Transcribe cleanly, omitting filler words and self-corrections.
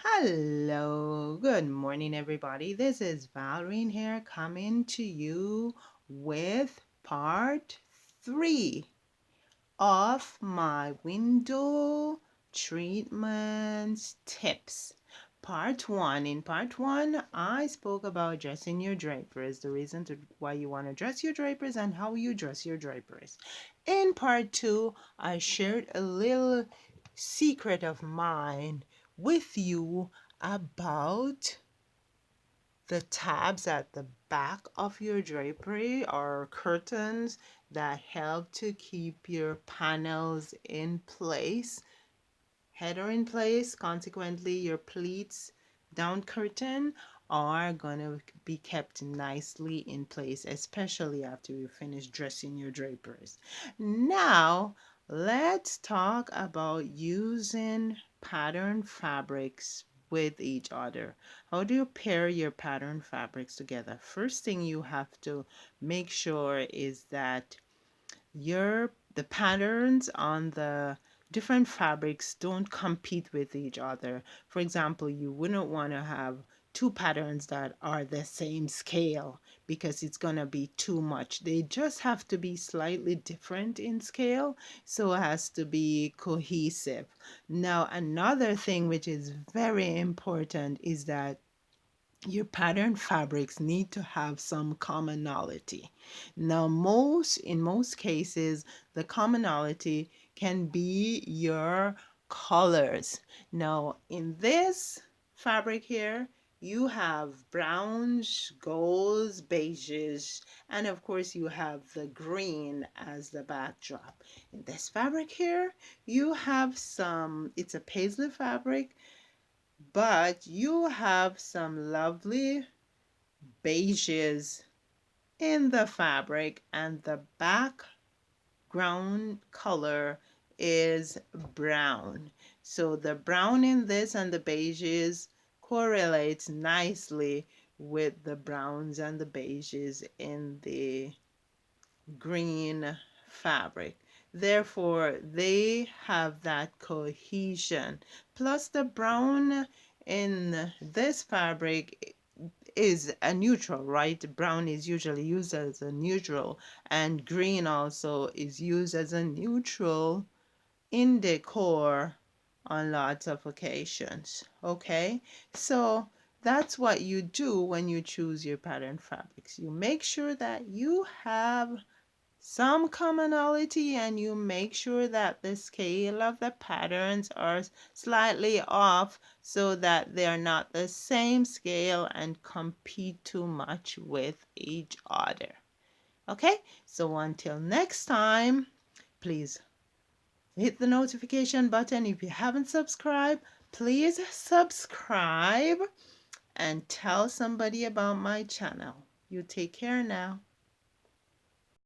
Hello, good morning, everybody. This is Valrine here coming to you with part 3 of my window treatments tips. Part 1. In part 1, I spoke about dressing your drapers, the reason why you want to dress your drapers and how you dress your drapers. In part 2, I shared a little secret of mine with you about the tabs at the back of your drapery or curtains that help to keep your panels in place, header in place. Consequently, your pleats down curtain are going to be kept nicely in place, especially after you finish dressing your drapers. Now, let's talk about using pattern fabrics with each other. How do you pair your pattern fabrics together? First thing you have to make sure is that the patterns on the different fabrics don't compete with each other. For example, you wouldn't want to have two patterns that are the same scale because it's going to be too much. They just have to be slightly different in scale, so it has to be cohesive. Now, another thing which is very important is that your pattern fabrics need to have some commonality. Now, in most cases, the commonality can be your colors. Now, in this fabric here, you have browns, golds, beiges, and of course you have the green as the backdrop. In this fabric here, you have it's a paisley fabric, but you have some lovely beiges in the fabric, and the background color is brown. So the brown in this and the beiges correlates nicely with the browns and the beiges in the green fabric. Therefore, they have that cohesion. Plus, the brown in this fabric is a neutral, right? Brown is usually used as a neutral, and green also is used as a neutral in decor on lots of occasions. Okay, so that's what you do when you choose your pattern fabrics. You make sure that you have some commonality, and you make sure that the scale of the patterns are slightly off so that they're not the same scale and compete too much with each other. Okay, so until next time, please hit the notification button. If you haven't subscribed, please subscribe and tell somebody about my channel. You take care now.